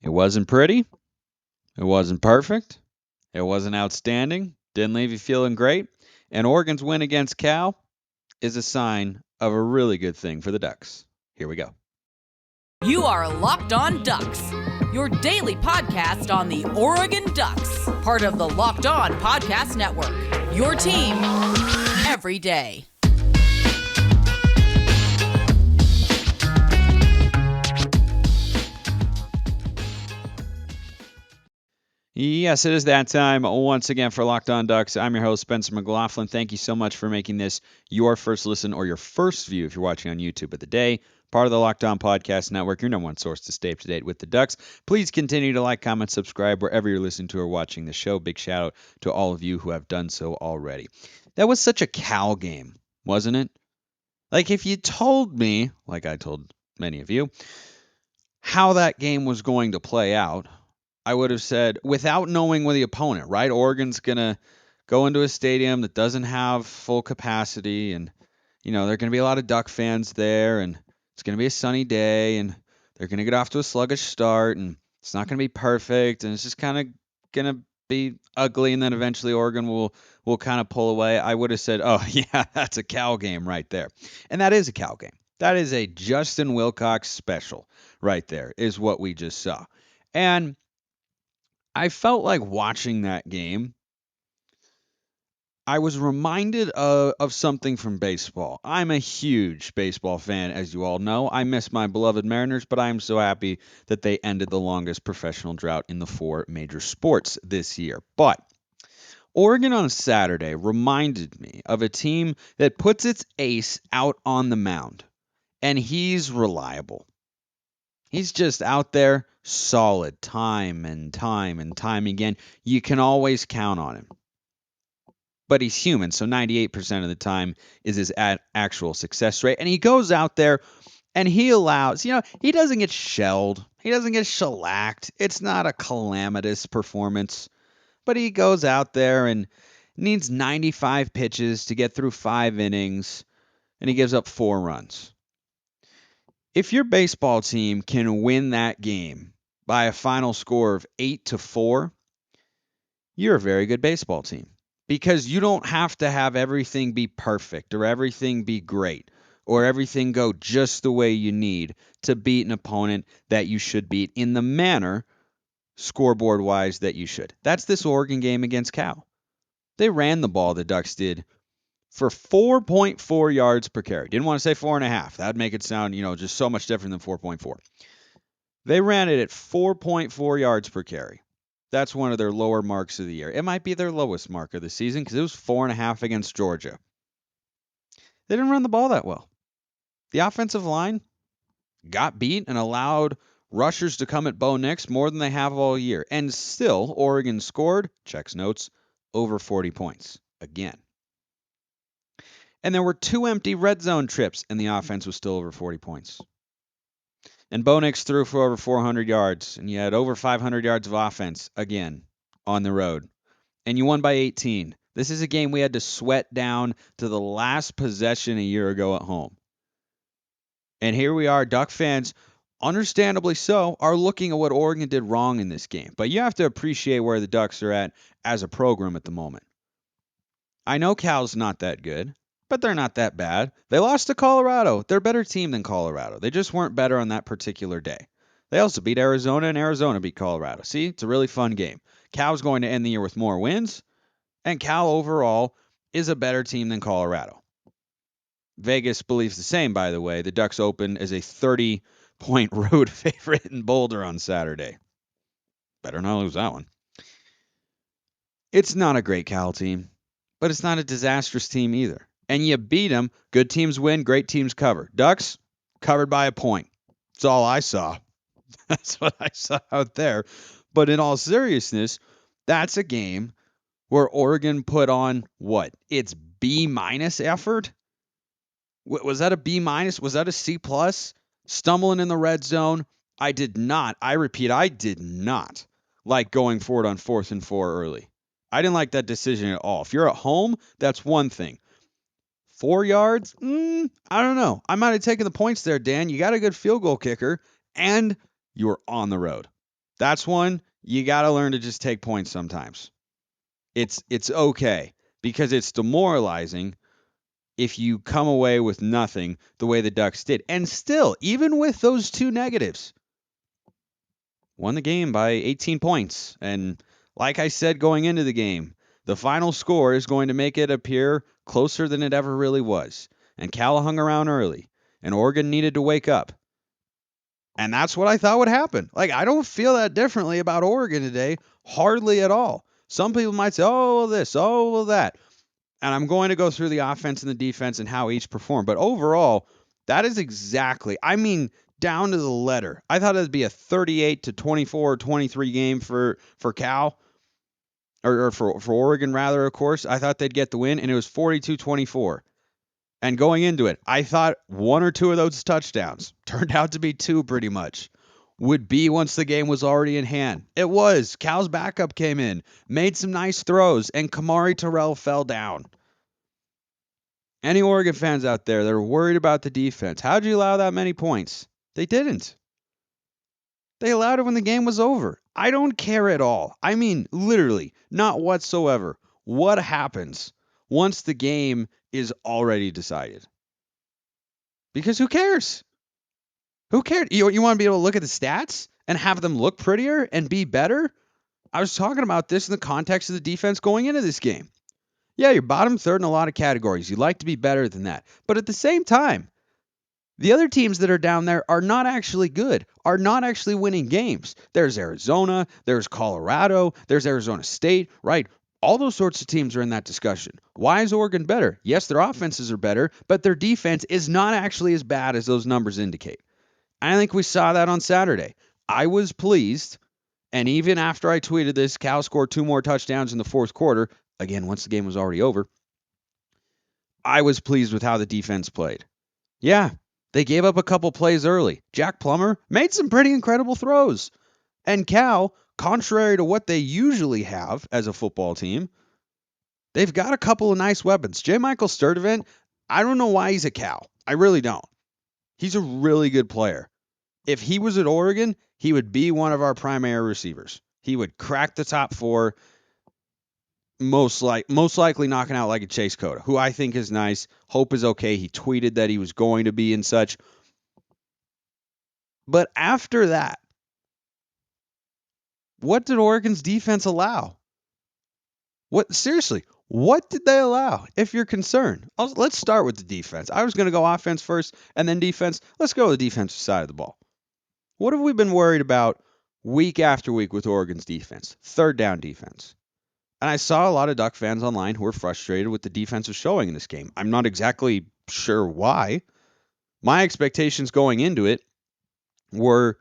It wasn't pretty. It wasn't perfect. It wasn't outstanding. Didn't leave you feeling great. And Oregon's win against Cal is a sign of a really good thing for the Ducks. Here we go. You are Locked On Ducks, your daily podcast on the Oregon Ducks, part of the Locked On Podcast Network. Your team every day. Yes, it is that time once again for Locked On Ducks. I'm your host, Spencer McLaughlin. Thank you so much for making this your first listen or your first view if you're watching on YouTube of the day. Part of the Locked On Podcast Network, your number one source to stay up to date with the Ducks. Please continue to like, comment, subscribe wherever you're listening to or watching the show. Big shout out to all of you who have done so already. That was such a Cal game, wasn't it? Like if you told me, like I told many of you, how that game was going to play out, I would have said, without knowing with the opponent, right? Oregon's going to go into a stadium that doesn't have full capacity, and, there are going to be a lot of Duck fans there, and it's going to be a sunny day, and they're going to get off to a sluggish start, and it's not going to be perfect, and it's just kind of going to be ugly, and then eventually Oregon will kind of pull away. I would have said, oh, yeah, that's a Cal game right there. And that is a Cal game. That is a Justin Wilcox special right there, is what we just saw. And I felt like watching that game, I was reminded of something from baseball. I'm a huge baseball fan, as you all know. I miss my beloved Mariners, but I'm so happy that they ended the longest professional drought in the four major sports this year. But Oregon on Saturday reminded me of a team that puts its ace out on the mound, and he's reliable. He's just out there solid time and time and time again. You can always count on him. But he's human, so 98% of the time is his actual success rate. And he goes out there and he allows, he doesn't get shelled. He doesn't get shellacked. It's not a calamitous performance. But he goes out there and needs 95 pitches to get through 5 innings, and he gives up 4 runs. If your baseball team can win that game by a final score of 8-4, you're a very good baseball team because you don't have to have everything be perfect or everything be great or everything go just the way you need to beat an opponent that you should beat in the manner, scoreboard wise, that you should. That's this Oregon game against Cal. They ran the ball, the Ducks did, for 4.4 yards per carry. Didn't want to say 4.5. That would make it sound, just so much different than 4.4. They ran it at 4.4 yards per carry. That's one of their lower marks of the year. It might be their lowest mark of the season because it was 4.5 against Georgia. They didn't run the ball that well. The offensive line got beat and allowed rushers to come at Bo Nix more than they have all year. And still, Oregon scored, checks notes, over 40 points again. And there were 2 empty red zone trips, and the offense was still over 40 points. And Bo Nix threw for over 400 yards, and you had over 500 yards of offense again on the road. And you won by 18. This is a game we had to sweat down to the last possession a year ago at home. And here we are, Duck fans, understandably so, are looking at what Oregon did wrong in this game. But you have to appreciate where the Ducks are at as a program at the moment. I know Cal's not that good, but they're not that bad. They lost to Colorado. They're a better team than Colorado. They just weren't better on that particular day. They also beat Arizona, and Arizona beat Colorado. See, it's a really fun game. Cal's going to end the year with more wins, and Cal overall is a better team than Colorado. Vegas believes the same, by the way. The Ducks open as a 30-point road favorite in Boulder on Saturday. Better not lose that one. It's not a great Cal team, but it's not a disastrous team either. And you beat them. Good teams win, great teams cover. Ducks covered by a point. That's all I saw. That's what I saw out there. But in all seriousness, that's a game where Oregon put on what? Its B- effort? Was that a B-? Was that a C+? Stumbling in the red zone? I did not. I repeat, I did not like going forward on 4th and 4 early. I didn't like that decision at all. If you're at home, that's one thing. 4 yards? I don't know. I might have taken the points there, Dan. You got a good field goal kicker, and you were on the road. That's one you got to learn to just take points sometimes. It's okay because it's demoralizing if you come away with nothing the way the Ducks did. And still, even with those two negatives, won the game by 18 points. And like I said going into the game, the final score is going to make it appear closer than it ever really was. And Cal hung around early, and Oregon needed to wake up. And that's what I thought would happen. Like, I don't feel that differently about Oregon today, hardly at all. Some people might say, oh, well, this, oh, well, that. And I'm going to go through the offense and the defense and how each performed. But overall, that is exactly, I mean, down to the letter. I thought it'd be a 38 to 24 or 23 game for Cal, or for Oregon, rather, of course. I thought they'd get the win, and it was 42-24. And going into it, I thought one or two of those touchdowns, turned out to be two pretty much, would be once the game was already in hand. It was. Cal's backup came in, made some nice throws, and Kamari Terrell fell down. Any Oregon fans out there that are worried about the defense, how'd you allow that many points? They didn't. They allowed it when the game was over. I don't care at all. I mean, literally, not whatsoever. What happens once the game is already decided? Because who cares? Who cares? You want to be able to look at the stats and have them look prettier and be better? I was talking about this in the context of the defense going into this game. Yeah, you're bottom third in a lot of categories. You'd like to be better than that. But at the same time, the other teams that are down there are not actually good, are not actually winning games. There's Arizona, there's Colorado, there's Arizona State, right? All those sorts of teams are in that discussion. Why is Oregon better? Yes, their offenses are better, but their defense is not actually as bad as those numbers indicate. I think we saw that on Saturday. I was pleased, and even after I tweeted this, Cal scored two more touchdowns in the fourth quarter. Again, once the game was already over, I was pleased with how the defense played. Yeah, they gave up a couple plays early. Jack Plummer made some pretty incredible throws. And Cal, contrary to what they usually have as a football team, they've got a couple of nice weapons. J. Michael Sturdivant, I don't know why he's a Cal. I really don't. He's a really good player. If he was at Oregon, he would be one of our primary receivers. He would crack the top four, most likely knocking out like a Chase Cota, who I think is nice. Hope is okay. He tweeted that he was going to be and such. But after that, what did Oregon's defense allow? What seriously? What did they allow? If you're concerned, let's start with the defense. I was going to go offense first and then defense. Let's go to the defensive side of the ball. What have we been worried about week after week with Oregon's defense? Third down defense. And I saw a lot of Duck fans online who were frustrated with the defensive showing in this game. I'm not exactly sure why. My expectations going into it were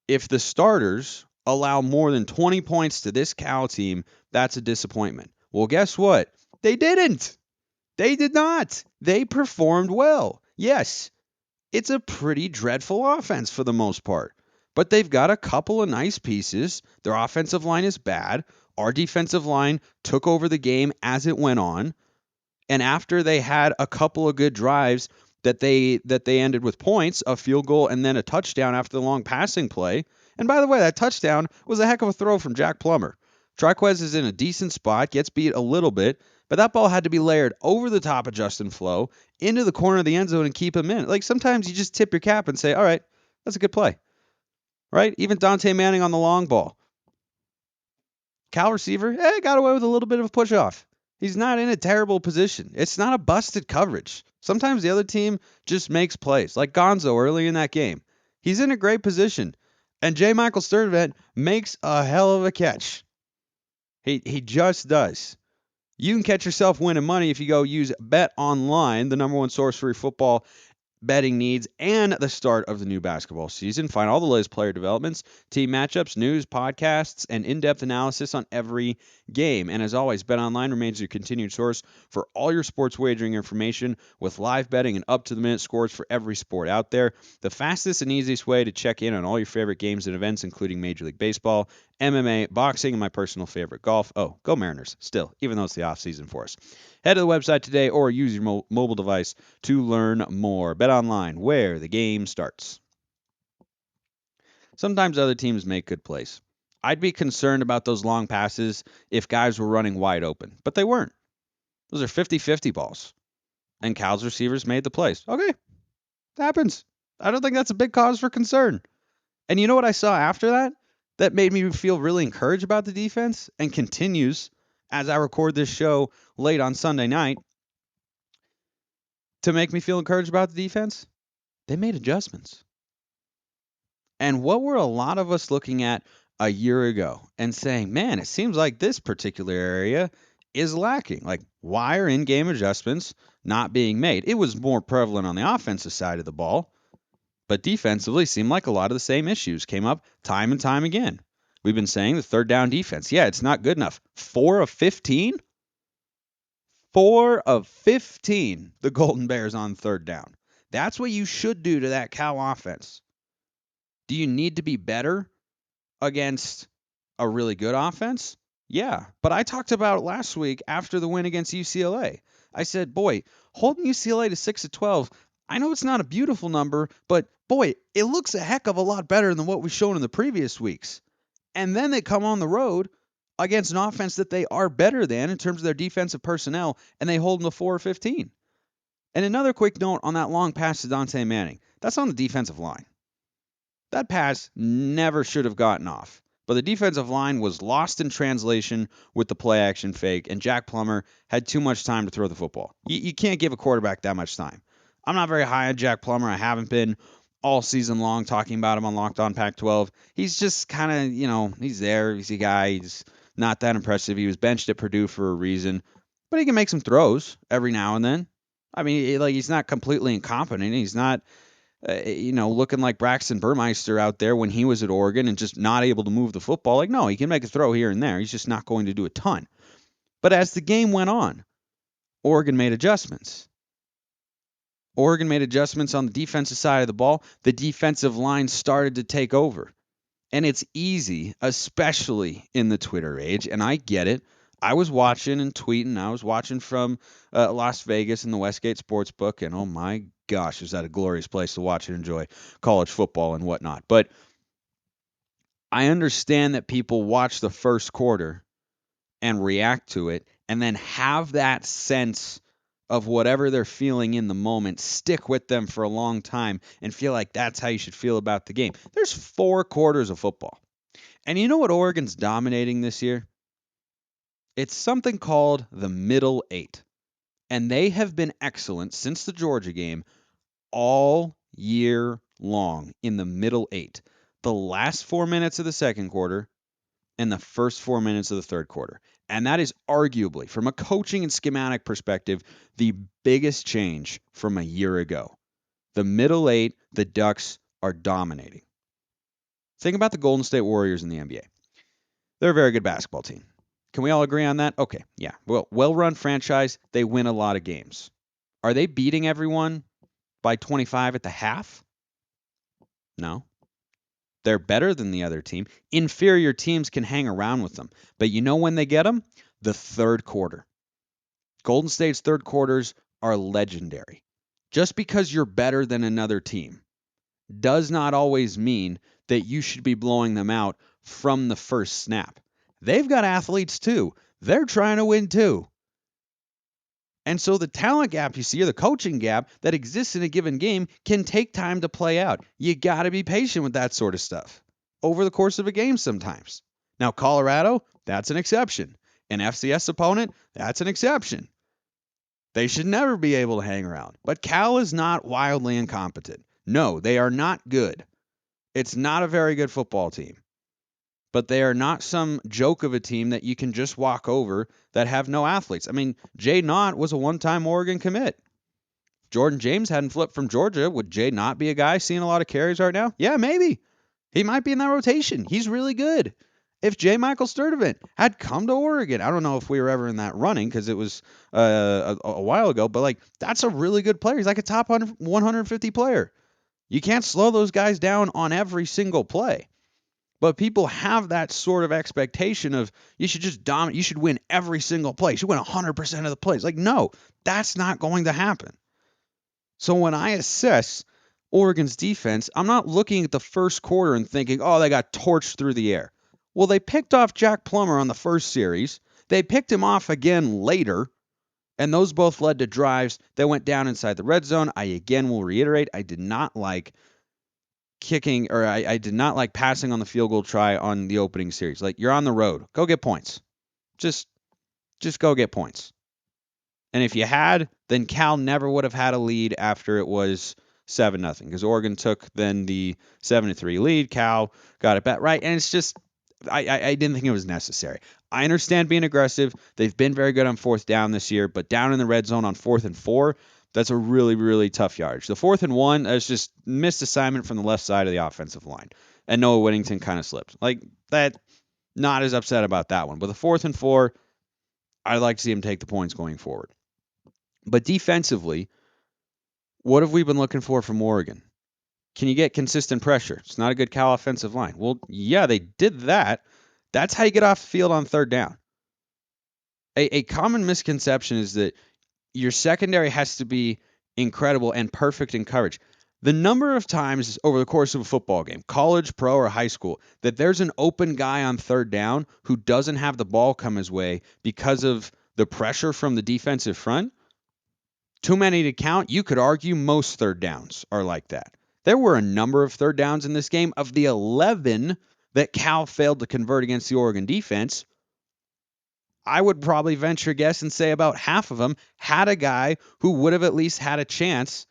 if the starters allow more than 20 points to this Cal team, that's a disappointment. Well, guess what? They didn't. They did not. They performed well. Yes, it's a pretty dreadful offense for the most part, but they've got a couple of nice pieces. Their offensive line is bad. Our defensive line took over the game as it went on. And after they had a couple of good drives that they ended with points, a field goal and then a touchdown after the long passing play. And by the way, that touchdown was a heck of a throw from Jack Plummer. Triquez is in a decent spot, gets beat a little bit, but that ball had to be layered over the top of Justin Flo into the corner of the end zone and keep him in. Like sometimes you just tip your cap and say, all right, that's a good play. Right? Even Dante Manning on the long ball. Cal receiver, got away with a little bit of a push off. He's not in a terrible position. It's not a busted coverage. Sometimes the other team just makes plays, like Gonzo early in that game. He's in a great position. And J. Michael Sturdivant makes a hell of a catch. He just does. You can catch yourself winning money if you go use Bet Online, the number one source for your football betting needs, and the start of the new basketball season. Find all the latest player developments, team matchups, news, podcasts, and in-depth analysis on every game. And as always, BetOnline remains your continued source for all your sports wagering information with live betting and up-to-the-minute scores for every sport out there. The fastest and easiest way to check in on all your favorite games and events, including Major League Baseball, MMA, boxing, and my personal favorite, golf. Oh, go Mariners, still, even though it's the off-season for us. Head to the website today or use your mobile device to learn more. Bet online, where the game starts. Sometimes other teams make good plays. I'd be concerned about those long passes if guys were running wide open, but they weren't. Those are 50-50 balls, and Cal's receivers made the plays. Okay, it happens. I don't think that's a big cause for concern. And you know what I saw after that? That made me feel really encouraged about the defense and continues as I record this show late on Sunday night to make me feel encouraged about the defense. They made adjustments. And what were a lot of us looking at a year ago and saying, man, it seems like this particular area is lacking. Like, why are in game adjustments not being made? It was more prevalent on the offensive side of the ball, but defensively seemed like a lot of the same issues came up time and time again. We've been saying the third down defense. Yeah, it's not good enough. 4 of 15? 4 of 15, the Golden Bears on third down. That's what you should do to that Cal offense. Do you need to be better against a really good offense? Yeah, but I talked about it last week after the win against UCLA. I said, boy, holding UCLA to 6-12, I know it's not a beautiful number, but boy, it looks a heck of a lot better than what we've shown in the previous weeks. And then they come on the road against an offense that they are better than in terms of their defensive personnel, and they hold them to 4 or 15. And another quick note on that long pass to Dante Manning. That's on the defensive line. That pass never should have gotten off. But the defensive line was lost in translation with the play action fake, and Jack Plummer had too much time to throw the football. You can't give a quarterback that much time. I'm not very high on Jack Plummer. I haven't been all season long talking about him on Locked On Pac-12. He's just kind of, he's there. He's a guy. He's not that impressive. He was benched at Purdue for a reason, but he can make some throws every now and then. I mean, he's not completely incompetent. He's not looking like Braxton Burmeister out there when he was at Oregon and just not able to move the football. Like, no, he can make a throw here and there. He's just not going to do a ton. But as the game went on, Oregon made adjustments. Oregon made adjustments on the defensive side of the ball. The defensive line started to take over. And it's easy, especially in the Twitter age, and I get it. I was watching and tweeting. I was watching from Las Vegas in the Westgate Sportsbook, and oh my gosh, is that a glorious place to watch and enjoy college football and whatnot. But I understand that people watch the first quarter and react to it and then have that sense of whatever they're feeling in the moment stick with them for a long time and feel like that's how you should feel about the game. There's 4 quarters of football. And you know what Oregon's dominating this year? It's something called the middle 8. And they have been excellent since the Georgia game all year long in the middle 8. The last 4 minutes of the second quarter and the first 4 minutes of the third quarter. And that is arguably, from a coaching and schematic perspective, the biggest change from a year ago. The middle 8, the Ducks are dominating. Think about the Golden State Warriors in the NBA. They're a very good basketball team. Can we all agree on that? Okay, yeah. Well-run franchise, they win a lot of games. Are they beating everyone by 25 at the half? No. They're better than the other team. Inferior teams can hang around with them. But you know when they get them? The third quarter. Golden State's third quarters are legendary. Just because you're better than another team does not always mean that you should be blowing them out from the first snap. They've got athletes too. They're trying to win too. And so the talent gap you see, or the coaching gap that exists in a given game, can take time to play out. You got to be patient with that sort of stuff over the course of a game sometimes. Now, Colorado, that's an exception. An FCS opponent, that's an exception. They should never be able to hang around. But Cal is not wildly incompetent. No, they are not good. It's not a very good football team. But they are not some joke of a team that you can just walk over that have no athletes. I mean, Jay Knott was a one-time Oregon commit. Jordan James hadn't flipped from Georgia. Would Jay Knott be a guy seeing a lot of carries right now? Yeah, maybe. He might be in that rotation. He's really good. If J. Michael Sturdivant had come to Oregon, I don't know if we were ever in that running because it was a while ago, but that's a really good player. He's like a top 150 player. You can't slow those guys down on every single play. But people have that sort of expectation of you should just dominate. You should win every single play. You should win 100% of the plays. No, that's not going to happen. So when I assess Oregon's defense, I'm not looking at the first quarter and thinking, oh, they got torched through the air. Well, they picked off Jack Plummer on the first series. They picked him off again later, and those both led to drives that went down inside the red zone. I again will reiterate, I did not like kicking, or I did not like passing on the field goal try on the opening series. Like, you're on the road. Go get points. Just go get points. And if you had, then Cal never would have had a lead after it was 7-0, because Oregon took then the 7-3 lead. Cal got it back right, and it's just I didn't think it was necessary. I understand being aggressive. They've been very good on fourth down this year, but down in the red zone on 4th and 4, that's a really, really tough yardage. The 4th and 1, that's just missed assignment from the left side of the offensive line, and Noah Whittington kind of slipped. Like that, not as upset about that one. But the 4th and 4, I'd like to see him take the points going forward. But defensively, what have we been looking for from Oregon? Can you get consistent pressure? It's not a good Cal offensive line. Well, yeah, they did that. That's how you get off the field on third down. A common misconception is that your secondary has to be incredible and perfect in coverage. The number of times over the course of a football game, college, pro, or high school, that there's an open guy on third down who doesn't have the ball come his way because of the pressure from the defensive front, too many to count. You could argue most third downs are like that. There were a number of third downs in this game. Of the 11 that Cal failed to convert against the Oregon defense, I would probably venture a guess and say about half of them had a guy who would have at least had a chance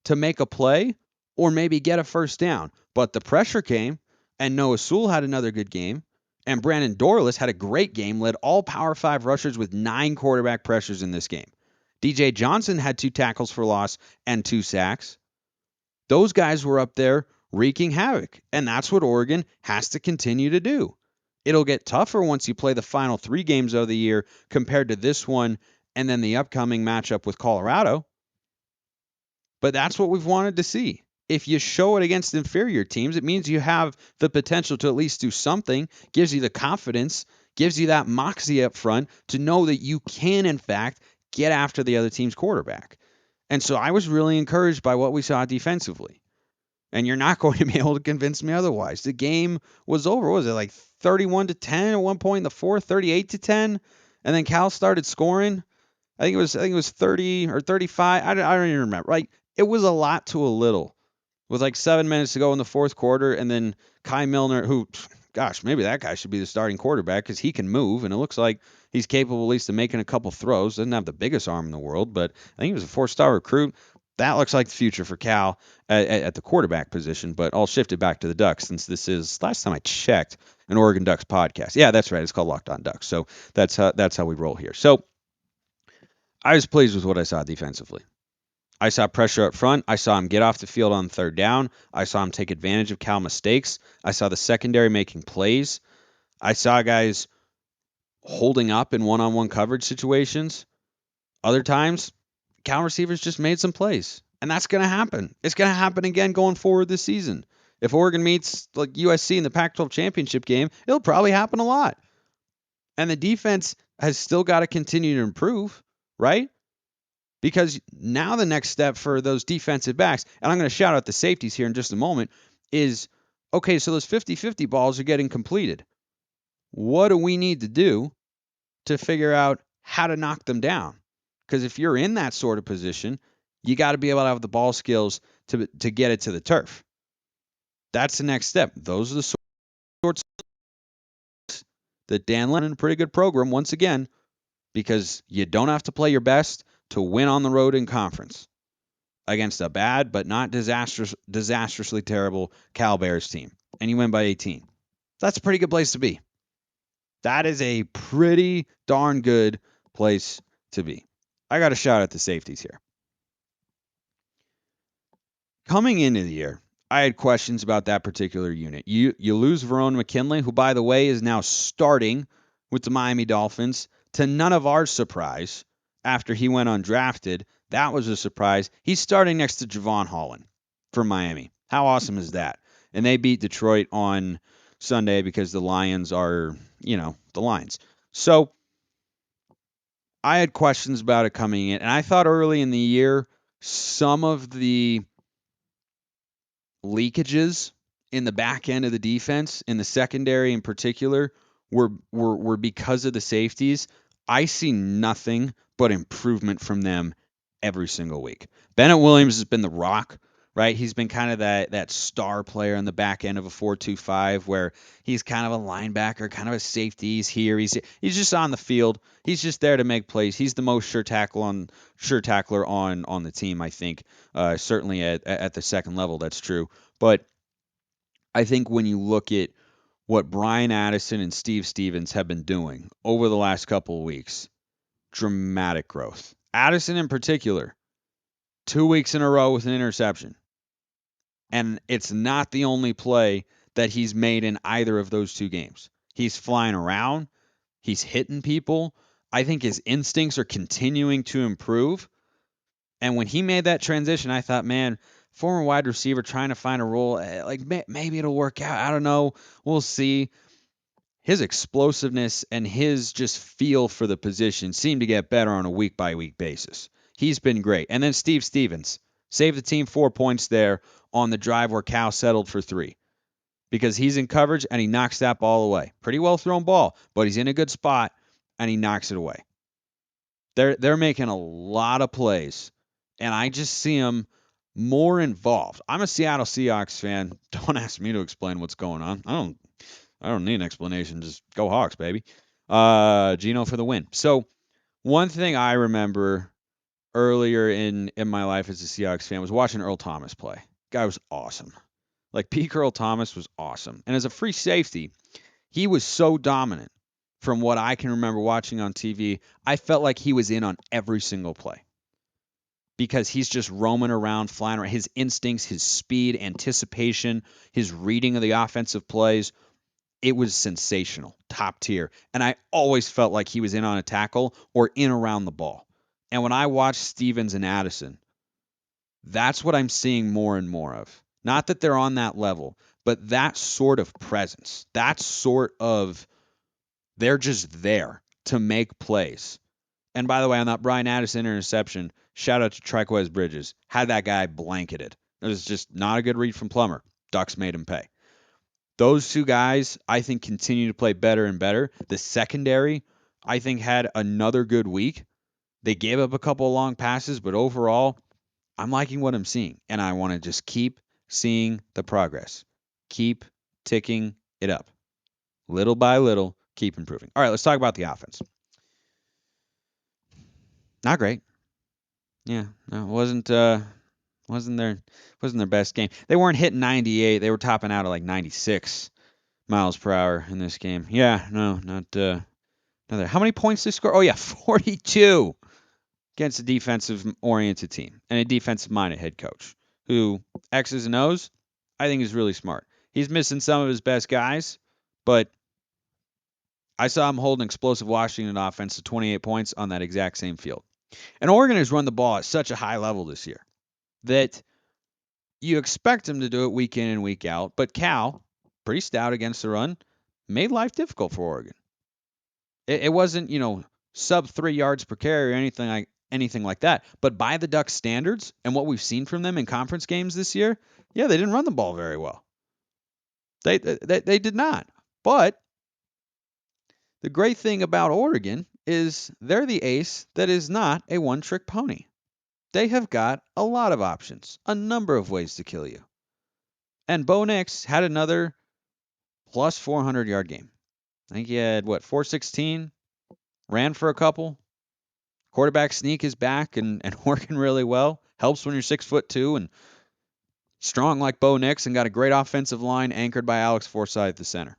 to make a play or maybe get a first down. But the pressure came, and Noah Sewell had another good game, and Brandon Dorlus had a great game, led all Power 5 rushers with 9 quarterback pressures in this game. DJ Johnson had 2 tackles for loss and 2 sacks. Those guys were up there wreaking havoc, and that's what Oregon has to continue to do. It'll get tougher once you play the final 3 games of the year compared to this one and then the upcoming matchup with Colorado. But that's what we've wanted to see. If you show it against inferior teams, it means you have the potential to at least do something, gives you the confidence, gives you that moxie up front to know that you can, in fact, get after the other team's quarterback. And so I was really encouraged by what we saw defensively. And you're not going to be able to convince me otherwise. The game was over. What was it, like 31-10 at one point in the fourth, 38-10? And then Cal started scoring. I think it was 30 or 35. I don't even remember. Like, it was a lot to a little. With like 7 minutes to go in the fourth quarter, and then Kai Milner, who, gosh, maybe that guy should be the starting quarterback because he can move, and it looks like he's capable at least of making a couple throws. Doesn't have the biggest arm in the world, but I think he was a 4-star recruit. That looks like the future for Cal at the quarterback position, but I'll shift it back to the Ducks since this is, last time I checked, an Oregon Ducks podcast. Yeah, that's right. It's called Locked On Ducks. So that's how we roll here. So I was pleased with what I saw defensively. I saw pressure up front. I saw him get off the field on third down. I saw him take advantage of Cal mistakes. I saw the secondary making plays. I saw guys holding up in one-on-one coverage situations. Other times, Cal receivers just made some plays. And that's going to happen. It's going to happen again going forward this season. If Oregon meets like USC in the Pac-12 championship game, it'll probably happen a lot. And the defense has still got to continue to improve, right? Because now the next step for those defensive backs, and I'm going to shout out the safeties here in just a moment, is, okay, so those 50-50 balls are getting completed. What do we need to do to figure out how to knock them down? Because if you're in that sort of position, you got to be able to have the ball skills to get it to the turf. That's the next step. Those are the sorts that Dan Lennon, a pretty good program, once again, because you don't have to play your best to win on the road in conference against a bad but not disastrously terrible Cal Bears team, and you win by 18. That's a pretty good place to be. That is a pretty darn good place to be. I got to shout out the safeties here. Coming into the year, I had questions about that particular unit. You lose Verone McKinley, who, by the way, is now starting with the Miami Dolphins, to none of our surprise after he went undrafted. That was a surprise. He's starting next to Javon Holland for Miami. How awesome is that? And they beat Detroit on Sunday because the Lions are, the Lions. So I had questions about it coming in, and I thought early in the year some of the leakages in the back end of the defense, in the secondary in particular, were because of the safeties. I see nothing but improvement from them every single week. Bennett Williams has been the rock, right? He's been kind of that star player on the back end of a 4-2-5 where he's kind of a linebacker, kind of a safety. He's here. He's just on the field. He's just there to make plays. He's the most sure tackler on the team, I think. Certainly at the second level, that's true. But I think when you look at what Brian Addison and Steve Stevens have been doing over the last couple of weeks, dramatic growth. Addison in particular, 2 weeks in a row with an interception. And it's not the only play that he's made in either of those two games. He's flying around, he's hitting people. I think his instincts are continuing to improve. And when he made that transition, I thought, man, former wide receiver trying to find a role, like maybe it'll work out. I don't know. We'll see. His explosiveness and his just feel for the position seem to get better on a week by week basis. He's been great. And then Steve Stevens saved the team 4 points there on the drive where Cal settled for 3 because he's in coverage and he knocks that ball away. Pretty well thrown ball, but he's in a good spot and he knocks it away. They're making a lot of plays, and I just see them more involved. I'm a Seattle Seahawks fan. Don't ask me to explain what's going on. I don't need an explanation. Just go Hawks, baby. Gino for the win. So one thing I remember earlier in my life as a Seahawks fan was watching Earl Thomas play. Guy was awesome. Like peak Earl Thomas was awesome. And as a free safety, he was so dominant from what I can remember watching on TV. I felt like he was in on every single play because he's just roaming around, flying around. His instincts, his speed, anticipation, his reading of the offensive plays, it was sensational, top tier. And I always felt like he was in on a tackle or in around the ball. And when I watch Stevens and Addison, that's what I'm seeing more and more of. Not that they're on that level, but that sort of presence, that sort of, they're just there to make plays. And by the way, on that Brian Addison interception, shout out to Triquez Bridges. Had that guy blanketed. It was just not a good read from Plummer. Ducks made him pay. Those two guys, I think, continue to play better and better. The secondary, I think, had another good week. They gave up a couple of long passes, but overall, I'm liking what I'm seeing. And I want to just keep seeing the progress. Keep ticking it up. Little by little, keep improving. All right, let's talk about the offense. Not great. Yeah, no, wasn't their best game. They weren't hitting 98. They were topping out at like 96 miles per hour in this game. Yeah, no, not there. How many points they score? Oh yeah, 42 against a defensive oriented team and a defensive minded head coach who X's and O's, I think is really smart. He's missing some of his best guys, but I saw him hold an explosive Washington offense to 28 points on that exact same field. And Oregon has run the ball at such a high level this year that you expect him to do it week in and week out. But Cal, pretty stout against the run, made life difficult for Oregon. It wasn't, sub 3 yards per carry or anything like that. But by the Ducks standards and what we've seen from them in conference games this year, yeah, they didn't run the ball very well. They did not. But the great thing about Oregon is they're the ace that is not a one-trick pony. They have got a lot of options, a number of ways to kill you. And Bo Nix had another plus 400-yard game. I think he had, 416, ran for a couple. Quarterback sneak is back and working really well. Helps when you're 6'2" and strong like Bo Nix and got a great offensive line anchored by Alex Forsythe at the center.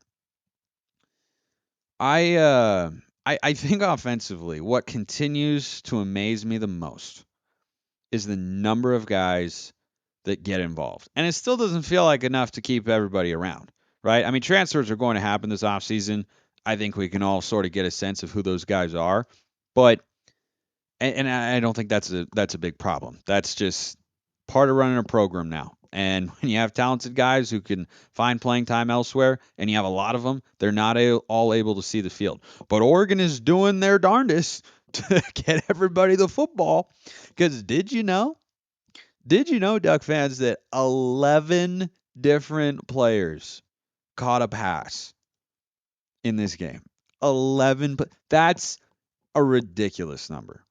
I think offensively, what continues to amaze me the most is the number of guys that get involved. And it still doesn't feel like enough to keep everybody around, right? I mean, transfers are going to happen this offseason. I think we can all sort of get a sense of who those guys are. But and I don't think that's a big problem. That's just part of running a program now. And when you have talented guys who can find playing time elsewhere, and you have a lot of them, they're not all able to see the field. But Oregon is doing their darndest to get everybody the football. Because did you know, Duck fans, that 11 different players caught a pass in this game. 11. That's a ridiculous number.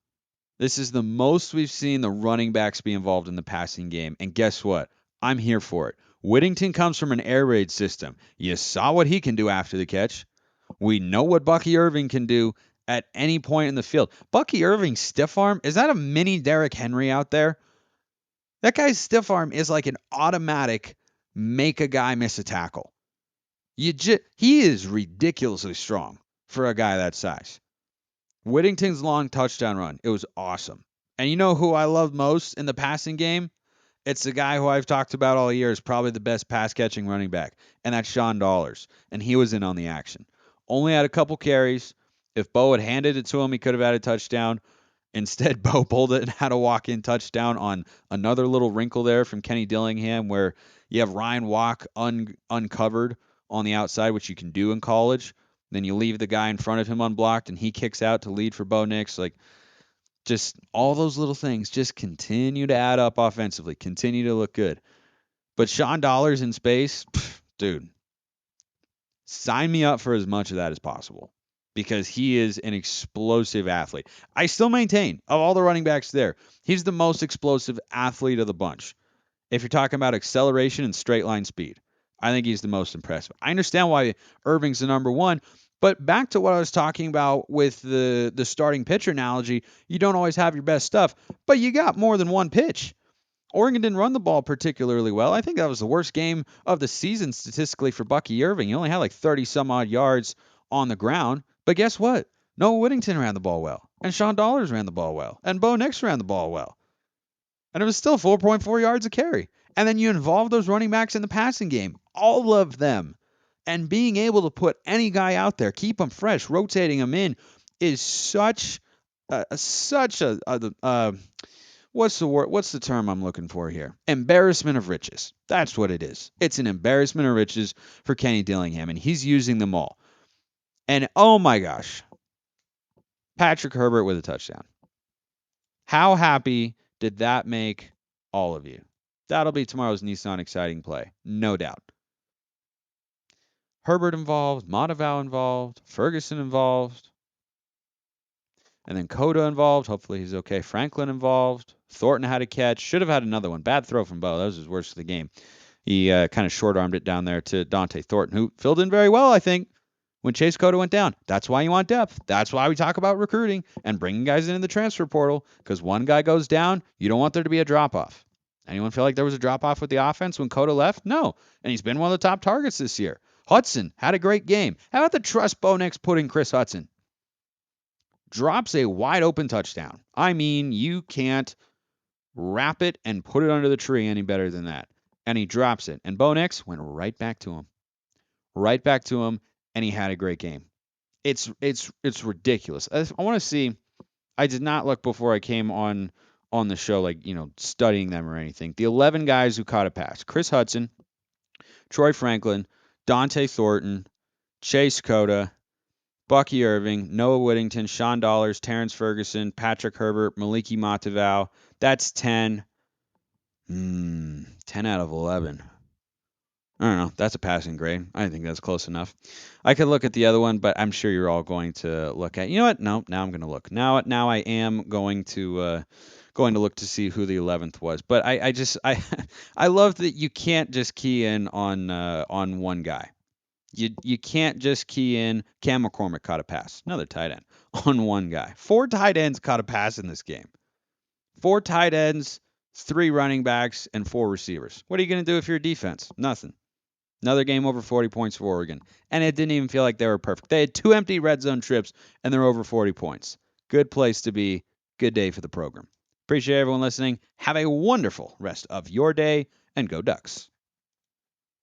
This is the most we've seen the running backs be involved in the passing game. And guess what? I'm here for it. Whittington comes from an air raid system. You saw what he can do after the catch. We know what Bucky Irving can do at any point in the field. Bucky Irving's stiff arm, is that a mini Derrick Henry out there? That guy's stiff arm is like an automatic make a guy miss a tackle. He is ridiculously strong for a guy that size. Whittington's long touchdown run, it was awesome. And you know who I love most in the passing game? It's the guy who I've talked about all year is probably the best pass catching running back, and that's Sean Dollars. And he was in on the action. Only had a couple carries. If Bo had handed it to him, he could have had a touchdown. Instead, Bo pulled it and had a walk-in touchdown on another little wrinkle there from Kenny Dillingham where you have Ryan Walk uncovered on the outside, which you can do in college. Then you leave the guy in front of him unblocked, and he kicks out to lead for Bo Nix. Like, just all those little things just continue to add up offensively, continue to look good. But Sean Dollars in space, dude, sign me up for as much of that as possible because he is an explosive athlete. I still maintain, of all the running backs there, he's the most explosive athlete of the bunch. If you're talking about acceleration and straight line speed, I think he's the most impressive. I understand why Irving's the number one, but back to what I was talking about with the starting pitcher analogy, you don't always have your best stuff, but you got more than one pitch. Oregon didn't run the ball particularly well. I think that was the worst game of the season statistically for Bucky Irving. He only had like 30 some odd yards on the ground. But guess what? Noah Whittington ran the ball well. And Sean Dollars ran the ball well. And Bo Nix ran the ball well. And it was still 4.4 yards a carry. And then you involve those running backs in the passing game. All of them. And being able to put any guy out there, keep them fresh, rotating them in, is such a what's the word? What's the term I'm looking for here? Embarrassment of riches. That's what it is. It's an embarrassment of riches for Kenny Dillingham, and he's using them all. And oh my gosh, Patrick Herbert with a touchdown. How happy did that make all of you? That'll be tomorrow's Nissan exciting play, no doubt. Herbert involved, Monteval involved, Ferguson involved, and then Coda involved. Hopefully he's okay. Franklin involved. Thornton had a catch. Should have had another one. Bad throw from Bo. That was his worst of the game. He kind of short-armed it down there to Dante Thornton, who filled in very well, I think, when Chase Coda went down. That's why you want depth. That's why we talk about recruiting and bringing guys into the transfer portal, because one guy goes down, you don't want there to be a drop-off. Anyone feel like there was a drop-off with the offense when Coda left? No. And he's been one of the top targets this year. Hudson had a great game. How about the trust Bo Nix put in Chris Hudson? Drops a wide open touchdown. I mean, you can't wrap it and put it under the tree any better than that. And he drops it. And Bo Nix went right back to him. Right back to him, and he had a great game. It's ridiculous. I want to see. I did not look before I came on the show, like, studying them or anything. The 11 guys who caught a pass. Chris Hudson, Troy Franklin, Dante Thornton, Chase Coda, Bucky Irving, Noah Whittington, Sean Dollars, Terrence Ferguson, Patrick Herbert, Maliki Matavau. That's 10. 10 out of 11. I don't know. That's a passing grade. I think that's close enough. I could look at the other one, but I'm sure you're all going to look at. You know what? No. Now I'm going to look. Now I am going to look to see who the 11th was. But I love that you can't just key in on one guy. You can't just key in Cam McCormick caught a pass, another tight end, on one guy. 4 tight ends caught a pass in this game. 4 tight ends, 3 running backs, and 4 receivers. What are you going to do if you're a defense? Nothing. Another game over 40 points for Oregon. And it didn't even feel like they were perfect. They had 2 empty red zone trips, and they're over 40 points. Good place to be. Good day for the program. Appreciate everyone listening. Have a wonderful rest of your day, and go Ducks.